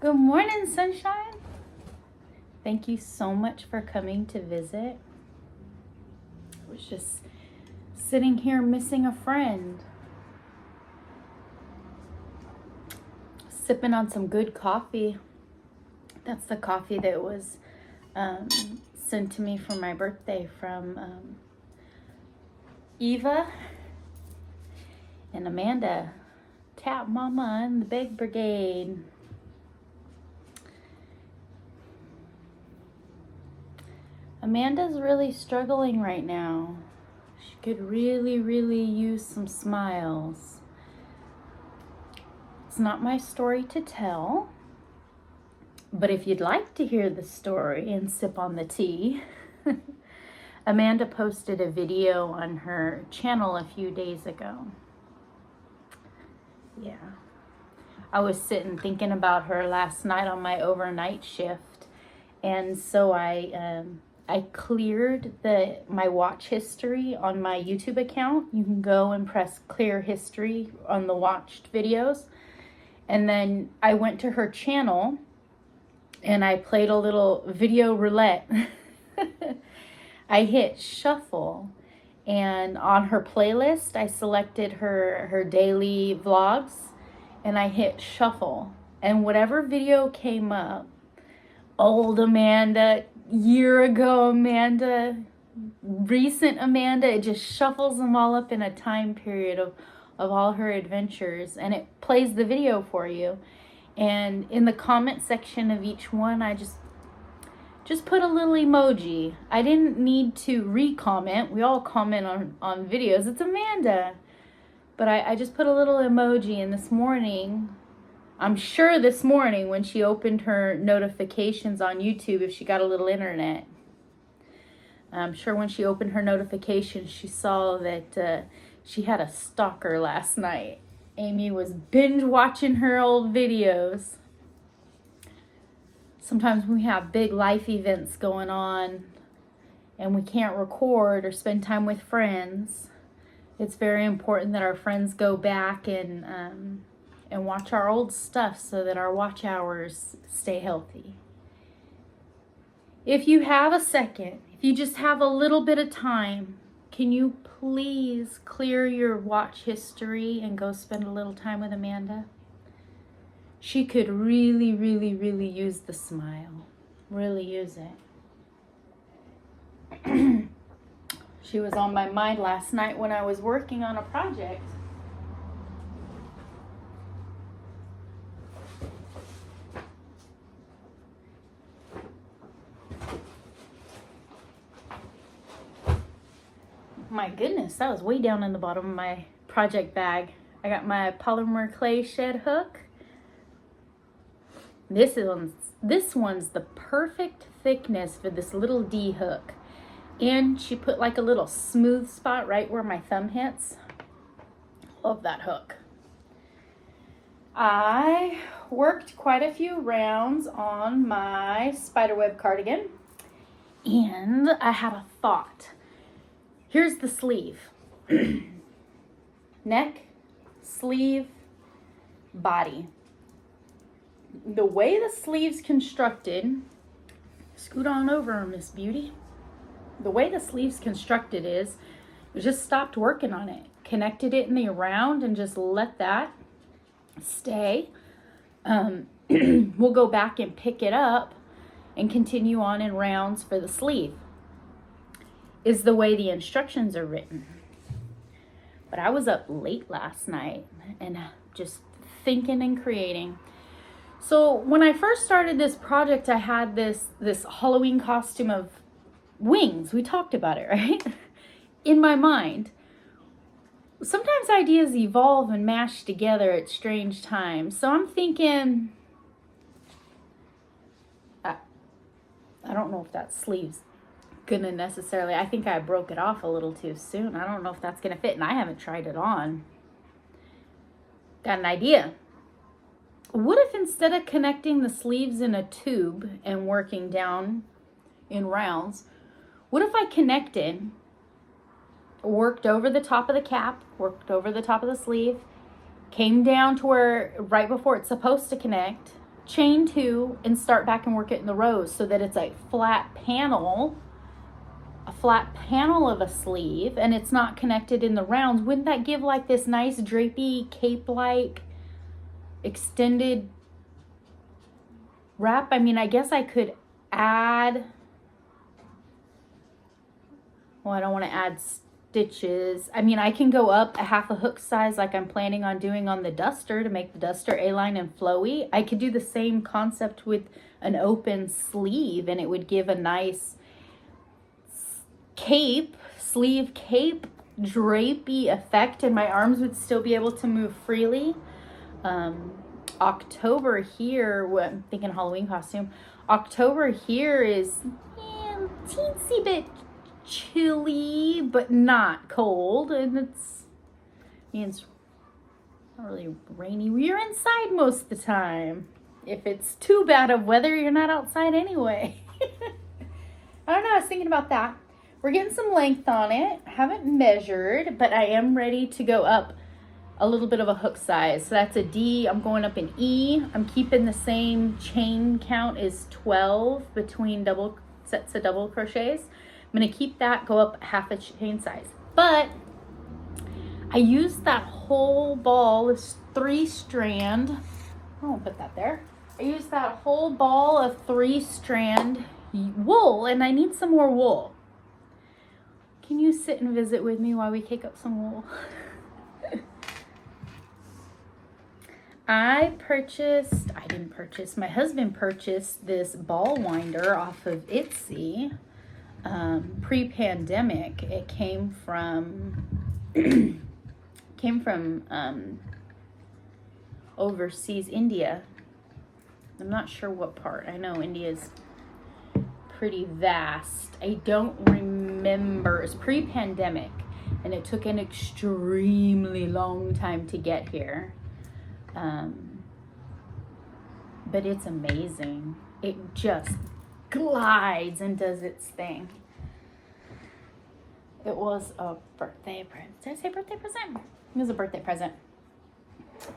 Good morning, sunshine. Thank you so much for coming to visit. I was just sitting here missing a friend. Sipping on some good coffee. That's the coffee that was sent to me for my birthday from Eva and Amanda. Tap Mama and the Big Brigade. Amanda's really struggling right now. She could really use some smiles. It's not my story to tell, but if you'd like to hear the story and sip on the tea, Amanda posted a video on her channel a few days ago. Yeah. I was sitting thinking about her last night on my overnight shift, and so I cleared my watch history on my YouTube account. You can go and press clear history on the watched videos. And then I went to her channel and I played a little video roulette. I hit shuffle, and on her playlist, I selected her daily vlogs and I hit shuffle. And whatever video came up, old Amanda, year ago Amanda, recent Amanda, it just shuffles them all up in a time period of all her adventures, and it plays the video for you. And in the comment section of each one, I just put a little emoji. I didn't need to re-comment. We all comment on videos. It's Amanda. But I just put a little emoji, and this morning, I'm sure this morning when she opened her notifications on YouTube, if she got a little internet, I'm sure when she opened her notifications, she saw that she had a stalker last night. Amy was binge watching her old videos. Sometimes we have big life events going on and we can't record or spend time with friends. It's very important that our friends go back and watch our old stuff so that our watch hours stay healthy. If you have a second, if you just have a little bit of time, can you please clear your watch history and go spend a little time with Amanda? She could really use the smile. Really use it. She was on my mind last night when I was working on a project. My goodness, that was way down in the bottom of my project bag. I got my polymer clay shed hook. This one's the perfect thickness for this little D hook. And she put like a little smooth spot right where my thumb hits. Love that hook. I worked quite a few rounds on my spiderweb cardigan, and I had a thought. Here's the sleeve. Neck, sleeve, body. The way the sleeve's constructed, scoot on over, Miss Beauty. The way the sleeve's constructed is, we just stopped working on it. Connected it in the around and just let that stay. We'll go back and pick it up and continue on in rounds for the sleeve. Is the way the instructions are written. But I was up late last night and just thinking and creating. So when I first started this project, I had this Halloween costume of wings. We talked about it, right? In my mind. Sometimes ideas evolve and mash together at strange times. So I'm thinking, I don't know if that sleeve's gonna necessarily, I think I broke it off a little too soon. I don't know if that's gonna fit, and I haven't tried it on. Got an idea. What if instead of connecting the sleeves in a tube and working down in rounds, what if I connected, worked over the top of the cap, worked over the top of the sleeve, came down to where right before it's supposed to connect, chain 2 and start back and work it in the rows so that it's a flat panel of a sleeve, and it's not connected in the rounds. Wouldn't that give like this nice drapey cape-like extended wrap? I mean, I guess I could add, well, I don't want to add stitches. I mean, I can go up a half a hook size like I'm planning on doing on the duster to make the duster A-line and flowy. I could do the same concept with an open sleeve, and it would give a nice sleeve cape drapey effect, and my arms would still be able to move freely. October here, I'm thinking Halloween costume. October here is teensy bit chilly, but not cold, and it's not really rainy. We're inside most of the time. If it's too bad of weather, you're not outside anyway. I don't know, I was thinking about that. We're getting some length on it. I haven't measured, but I am ready to go up a little bit of a hook size. So that's a D. I'm going up an E. I'm keeping the same chain count as 12 between double sets of double crochets. I'm going to keep that, go up half a chain size. But I used that whole ball of 3-strand. I'll put that there. I used that whole ball of 3-strand wool, and I need some more wool. Can you sit and visit with me while we cake up some wool? my husband purchased this ball winder off of Etsy pre-pandemic. It came from overseas, India. I'm not sure what part. I know India's pretty vast. I don't remember. It's pre-pandemic, and it took an extremely long time to get here. But it's amazing. It just glides and does its thing. It was a birthday present. Did I say birthday present? It was a birthday present.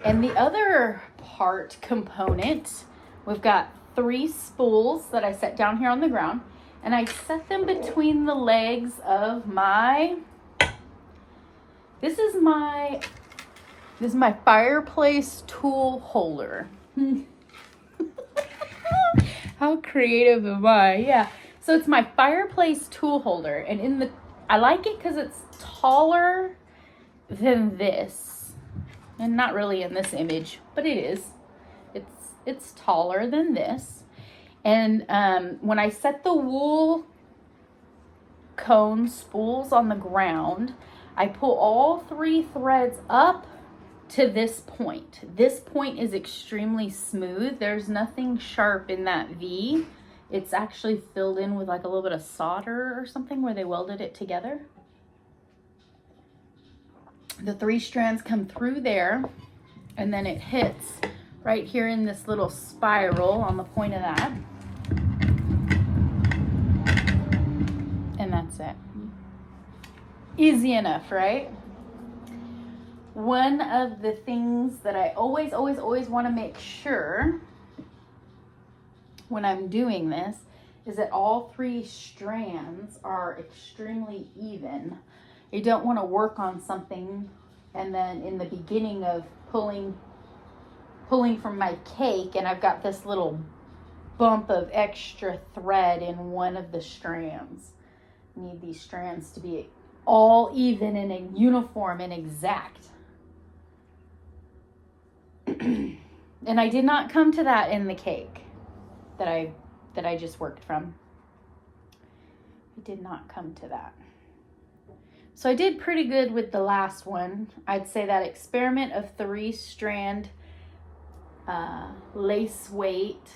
And the other part component, we've got 3 spools that I set down here on the ground, and I set them between the legs of this is my fireplace tool holder. How creative am I? Yeah. So it's my fireplace tool holder, and I like it because it's taller than this, and not really in this image, but it is. It's taller than this, and when I set the wool cone spools on the ground, I pull all 3 threads up to this point. This point is extremely smooth. There's nothing sharp in that V. It's actually filled in with like a little bit of solder or something where they welded it together. The 3 strands come through there, and then it hits right here in this little spiral on the point of that. And that's it. Easy enough, right? One of the things that I always want to make sure when I'm doing this is that all 3 strands are extremely even. You don't want to work on something and then in the beginning of pulling from my cake, and I've got this little bump of extra thread in one of the strands. I need these strands to be all even and uniform and exact. And I did not come to that in the cake that I just worked from. I did not come to that. So I did pretty good with the last one. I'd say that experiment of 3-strand lace weight.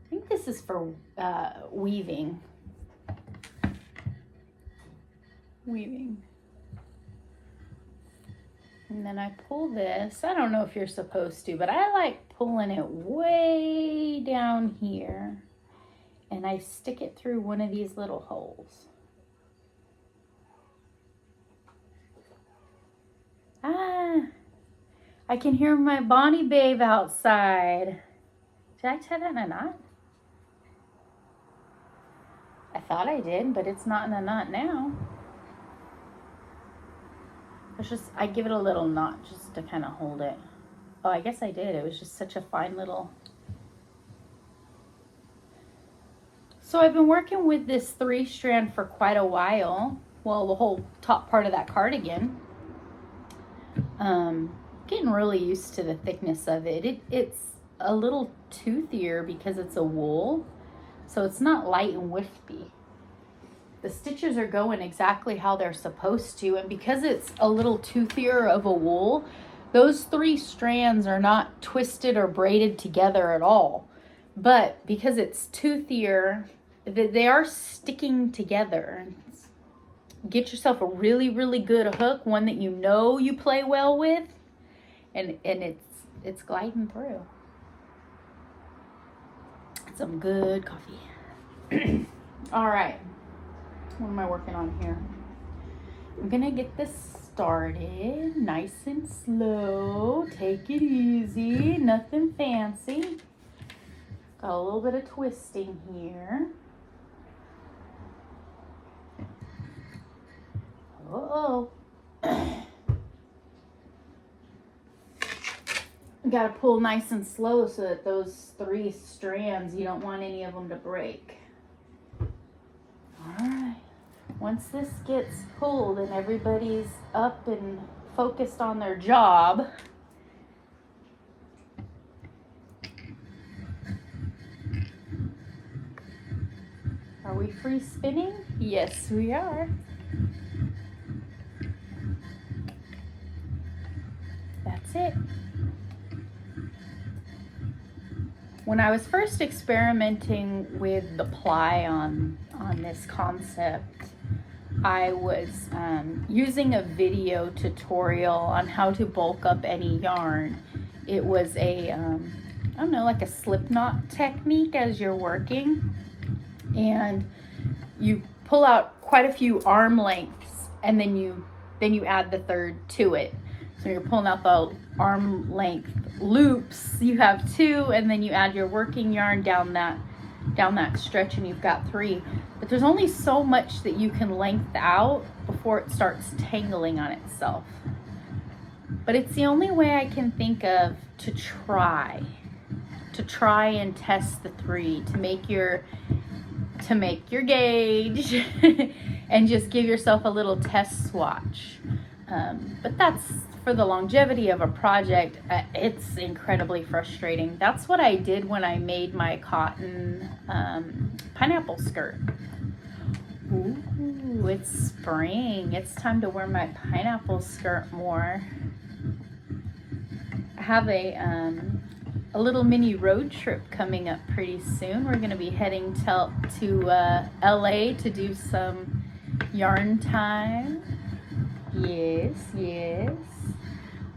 I think this is for weaving. And then I pull this. I don't know if you're supposed to, but I like pulling it way down here. And I stick it through one of these little holes. I can hear my Bonnie babe outside. Did I tie that in a knot? I thought I did, but it's not in a knot now. I give it a little knot just to kind of hold it. Oh, I guess I did. It was just such a fine little... So I've been working with this 3-strand for quite a while. Well, the whole top part of that cardigan. Getting really used to the thickness of it. It's a little toothier because it's a wool. So it's not light and wispy. The stitches are going exactly how they're supposed to. And because it's a little toothier of a wool, those 3 strands are not twisted or braided together at all. But because it's toothier, they are sticking together. Get yourself a really, really good hook, one that you know you play well with, and it's gliding through. Some good coffee. All right, what am I working on here? I'm gonna get this started nice and slow. Take it easy, nothing fancy. Got a little bit of twisting here. Uh-oh. Got to pull nice and slow so that those 3 strands, you don't want any of them to break. All right. Once this gets pulled and everybody's up and focused on their job, are we free spinning? Yes, we are. That's it. When I was first experimenting with the ply on this concept, I was using a video tutorial on how to bulk up any yarn. It was a, I don't know, like a slip knot technique as you're working. And you pull out quite a few arm lengths and then you add the third to it. So you're pulling out the arm length loops, you have 2, and then you add your working yarn down that stretch and you've got 3. But there's only so much that you can length out before it starts tangling on itself. But it's the only way I can think of to try and test the 3, to make your gauge and just give yourself a little test swatch. But that's for the longevity of a project. It's incredibly frustrating. That's what I did when I made my cotton pineapple skirt. Ooh, it's spring. It's time to wear my pineapple skirt more. I have a little mini road trip coming up pretty soon. We're going to be heading to LA to do some yarn time. Yes.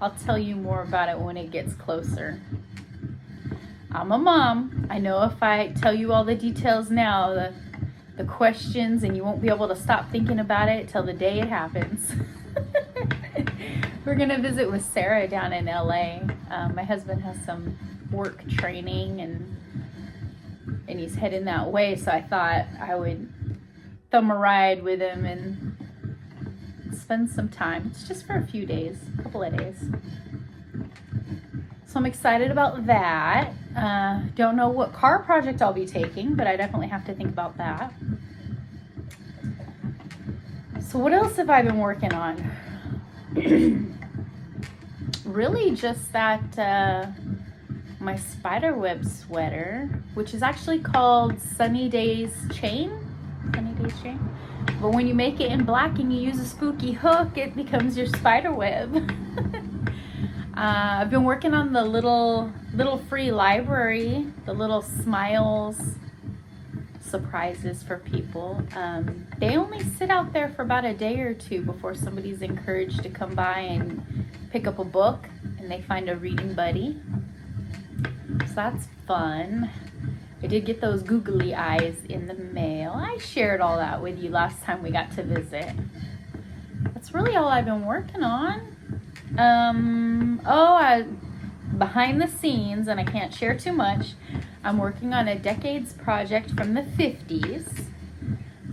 I'll tell you more about it when it gets closer. I'm a mom. I know if I tell you all the details now, the questions, and you won't be able to stop thinking about it till the day it happens. We're going to visit with Sarah down in LA. My husband has some work training and he's heading that way, so I thought I would thumb a ride with him and spend some time. It's just for a few days, a couple of days. So I'm excited about that. Don't know what car project I'll be taking, but I definitely have to think about that. So what else have I been working on? Really just that my spiderweb sweater, which is actually called Sunny Days Chain. But when you make it in black and you use a spooky hook, it becomes your spider web. I've been working on the little free library, the little smiles surprises for people. They only sit out there for about a day or 2 before somebody's encouraged to come by and pick up a book and they find a reading buddy. So that's fun. I did get those googly eyes in the mail. I shared all that with you last time we got to visit. That's really all I've been working on. Behind the scenes, and I can't share too much, I'm working on a decades project from the 50s.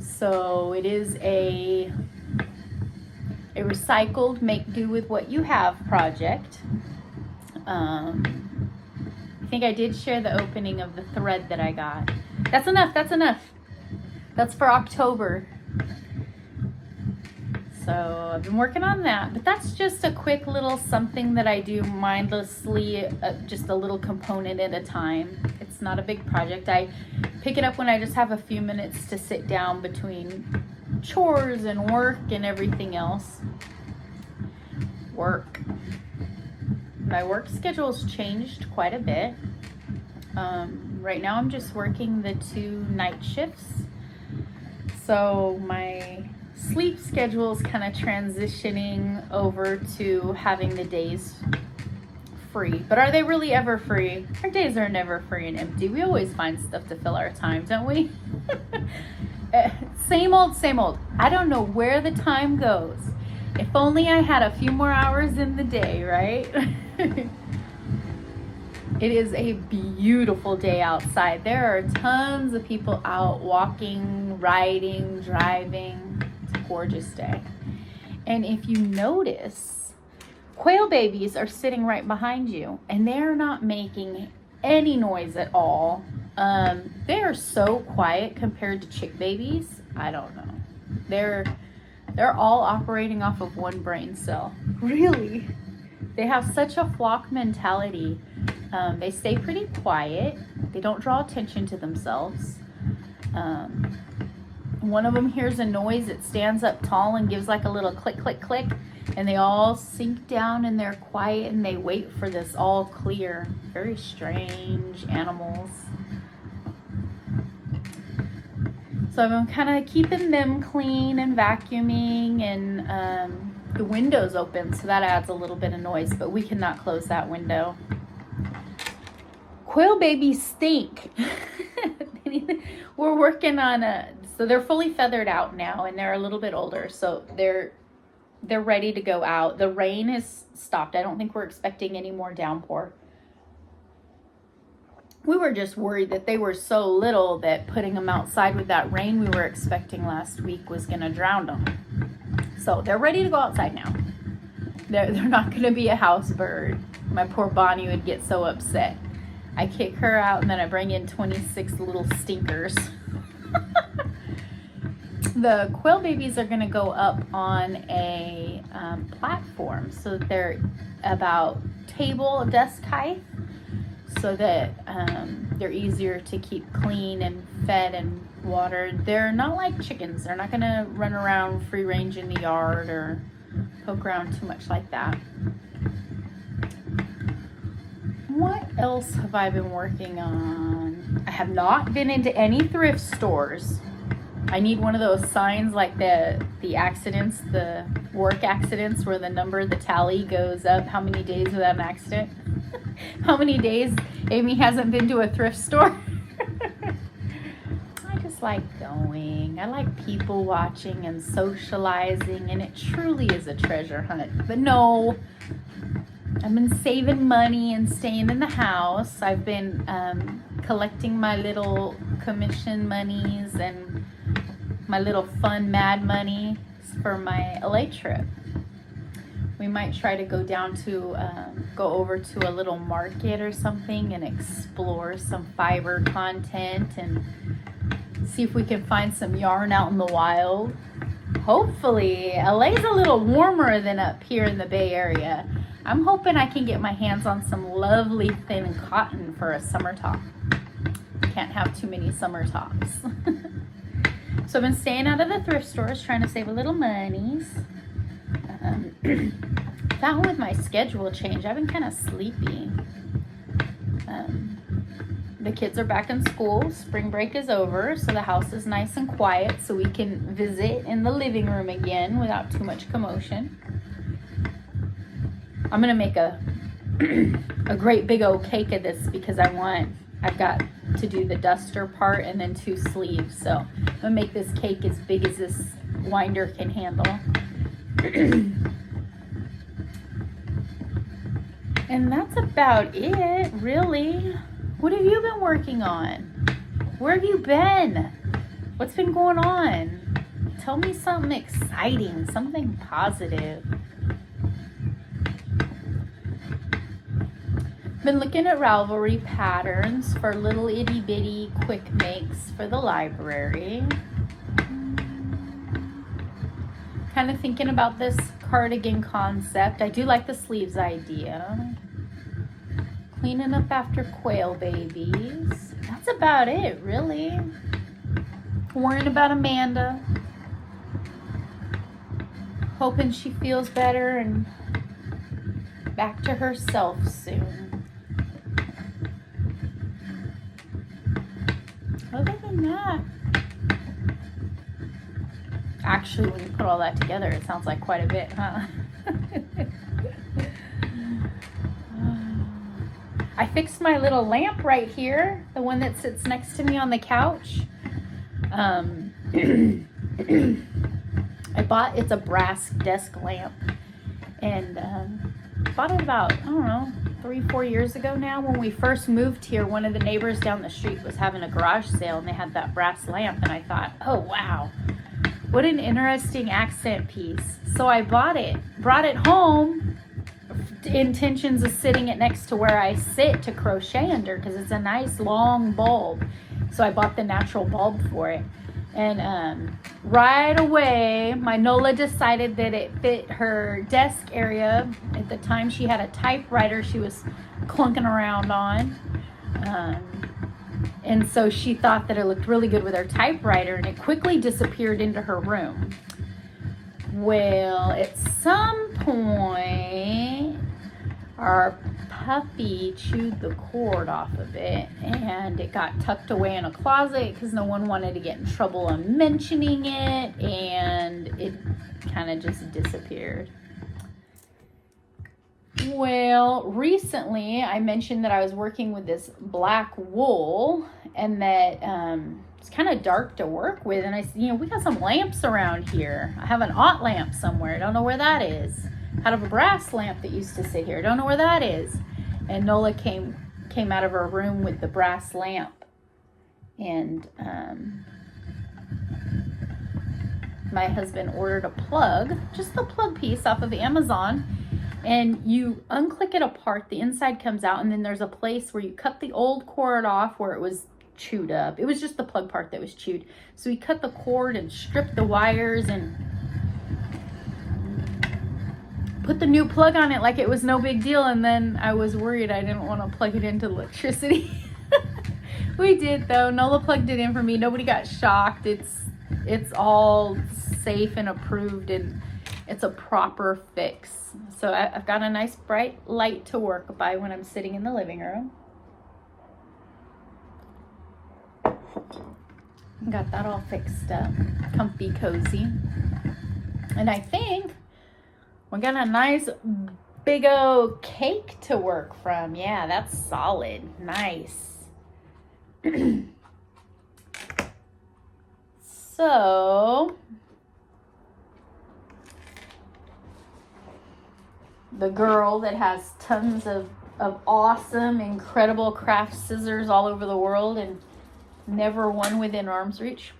So it is a recycled, make do with what you have project. I think I did share the opening of the thread that I got. That's enough. That's for October. So I've been working on that, but that's just a quick little something that I do mindlessly, just a little component at a time. It's not a big project. I pick it up when I just have a few minutes to sit down between chores and work and everything else. My work schedule's changed quite a bit. Right now I'm just working the 2 night shifts. So my sleep schedule is kind of transitioning over to having the days free. But are they really ever free? Our days are never free and empty. We always find stuff to fill our time, don't we? Same old. I don't know where the time goes. If only I had a few more hours in the day, right? It is a beautiful day outside. There are tons of people out walking, riding, driving. It's a gorgeous day. And if you notice, quail babies are sitting right behind you, and they're not making any noise at all. They are so quiet compared to chick babies. I don't know. They're all operating off of one brain cell. Really. They have such a flock mentality. They stay pretty quiet. They don't draw attention to themselves. One of them hears a noise, it stands up tall and gives like a little click, click, click, and they all sink down and they're quiet and they wait for this all clear. Very strange animals. So I'm kind of keeping them clean and vacuuming, and the window's open, so that adds a little bit of noise, but we cannot close that window. Quail babies stink. We're working on so they're fully feathered out now, and they're a little bit older, so they're ready to go out. The rain has stopped. I don't think we're expecting any more downpour. We were just worried that they were so little that putting them outside with that rain we were expecting last week was going to drown them. So they're ready to go outside now. They're not going to be a house bird. My poor Bonnie would get so upset. I kick her out, and then I bring in 26 little stinkers. The quail babies are going to go up on a platform, so they're about desk height, so that they're easier to keep clean and fed and watered. They're not like chickens. They're not going to run around free range in the yard or poke around too much like that. What else have I been working on? I have not been into any thrift stores. I need one of those signs like the accidents, the work accidents, where the number, the tally goes up, how many days without an accident. How many days Amy hasn't been to a thrift store. I just like going. I like people watching and socializing, and it truly is a treasure hunt. But no, I've been saving money and staying in the house. I've been collecting my little commission monies and my little fun mad money for my LA trip. We might try to go down to, go over to a little market or something and explore some fiber content and see if we can find some yarn out in the wild. Hopefully, LA's a little warmer than up here in the Bay Area. I'm hoping I can get my hands on some lovely thin cotton for a summer top. Can't have too many summer tops. So I've been staying out of the thrift stores, trying to save a little monies. That one with my schedule change, I've been kind of sleepy. The kids are back in school. Spring break is over, so the house is nice and quiet, so we can visit in the living room again without too much commotion. I'm gonna make a great big old cake of this because I've got to do the duster part and then 2 sleeves. So I'm gonna make this cake as big as this winder can handle. And that's about it, really. What have you been working on? Where have you been? What's been going on? Tell me something exciting, something positive. Been looking at Ravelry patterns for little itty bitty quick makes for the library. Kind of thinking about this cardigan concept. I do like the sleeves idea. Cleaning up after quail babies. That's about it, really. Worrying about Amanda. Hoping she feels better and back to herself soon. Other than that, actually, when you put all that together, it sounds like quite a bit, huh? I fixed my little lamp right here, the one that sits next to me on the couch. I bought, it's a brass desk lamp, and bought it about, I don't know, 3-4 years ago now. When we first moved here, one of the neighbors down the street was having a garage sale, and they had that brass lamp, and I thought, oh wow, what an interesting accent piece. So I bought it, brought it home, intentions of sitting it next to where I sit to crochet under, because it's a nice long bulb. So I bought the natural bulb for it. And right away, my Nola decided that it fit her desk area. At the time, she had a typewriter she was clunking around on. And so she thought that it looked really good with her typewriter, and it quickly disappeared into her room. Well, at some point, our puppy chewed the cord off of it, and it got tucked away in a closet because no one wanted to get in trouble on mentioning it, and it kind of just disappeared. Well, recently I mentioned that I was working with this black wool, and that it's kind of dark to work with, and I said, we got some lamps around here. I have an aught lamp somewhere. I don't know where that is. Out of a brass lamp that used to sit here. I don't know where that is. And Nola came out of her room with the brass lamp, and my husband ordered a plug, just the plug piece off of Amazon, and you unclick it apart, the inside comes out, and then there's a place where you cut the old cord off where it was chewed up. It was just the plug part that was chewed. So we cut the cord and stripped the wires and put the new plug on it like it was no big deal, and then I was worried I didn't want to plug it into electricity. We did though. Nola plugged it in for me. Nobody got shocked. It's all safe and approved, and it's a proper fix. So I've got a nice bright light to work by when I'm sitting in the living room. Got that all fixed up, comfy, cozy. And I think we got a nice big old cake to work from. Yeah, that's solid. Nice. So, the girl that has tons of awesome, incredible craft scissors all over the world and never one within arm's reach.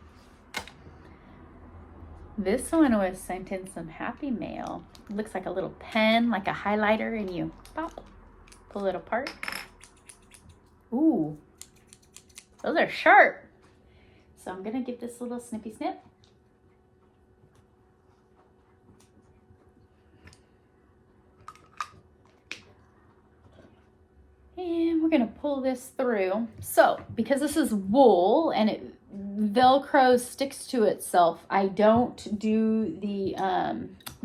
This one was sent in some happy mail. It looks like a little pen, like a highlighter, and you pop, pull it apart. Ooh, those are sharp. So I'm gonna give this a little snippy snip. And we're gonna pull this through. So, because this is wool and it Velcro sticks to itself, I don't do the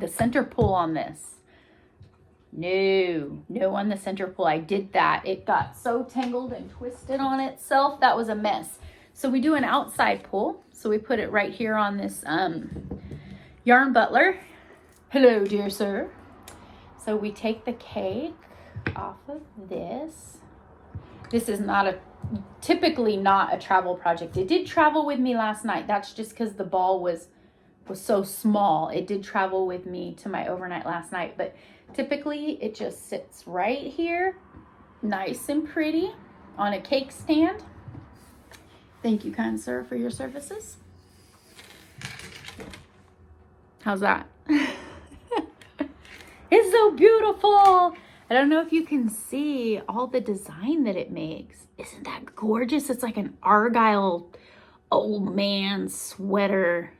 center pull on this. No on the center pull. I did that. It got so tangled and twisted on itself. That was a mess. So we do an outside pull. So we put it right here on this yarn butler. Hello, dear sir. So we take the cake off of this. This is typically not a travel project. It did travel with me last night. That's just because the ball was was so small. It did travel with me to my overnight last night, but typically it just sits right here, nice and pretty, on a cake stand. Thank you, kind sir, for your services. How's that? It's so beautiful. I don't know if you can see all the design that it makes. Isn't that gorgeous? It's like an Argyle old man sweater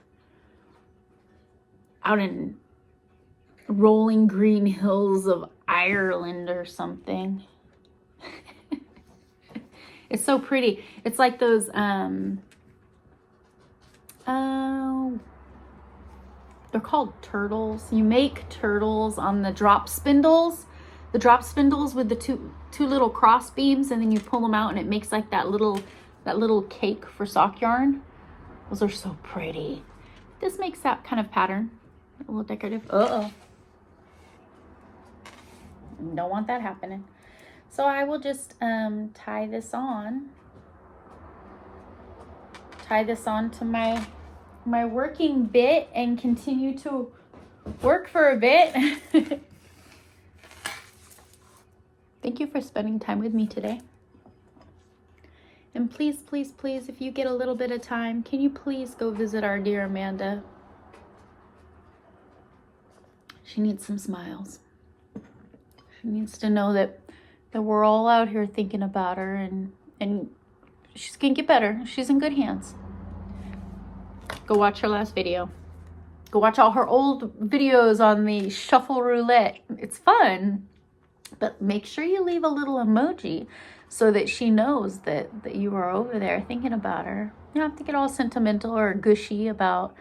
out in rolling green hills of Ireland or something. It's so pretty. It's like those they're called turtles. You make turtles on the drop spindles. The drop spindles with the two little cross beams, and then you pull them out and it makes like that little cake for sock yarn. Those are so pretty. This makes that kind of pattern. A little decorative. Uh-oh. Don't want that happening. So I will just tie this on. Tie this on to my working bit and continue to work for a bit. Thank you for spending time with me today. And please, please, please, if you get a little bit of time, can you please go visit our dear Amanda? She needs some smiles. She needs to know that we're all out here thinking about her, and she's gonna get better. She's in good hands. Go watch her last video. Go watch all her old videos on the shuffle roulette. It's fun. But make sure you leave a little emoji so that she knows that you are over there thinking about her. You don't have to get all sentimental or gushy about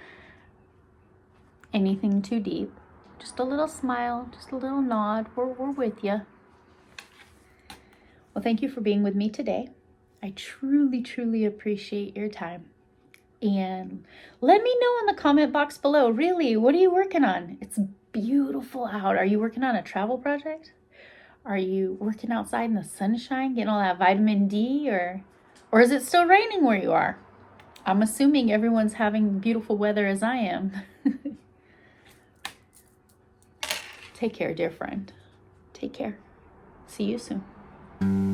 anything too deep. Just a little smile, just a little nod. We're with you. Well, thank you for being with me today. I truly, truly appreciate your time. And let me know in the comment box below, really, what are you working on? It's beautiful out. Are you working on a travel project? Are you working outside in the sunshine, getting all that vitamin D, or is it still raining where you are? I'm assuming everyone's having beautiful weather as I am. Take care, dear friend. Take care. See you soon.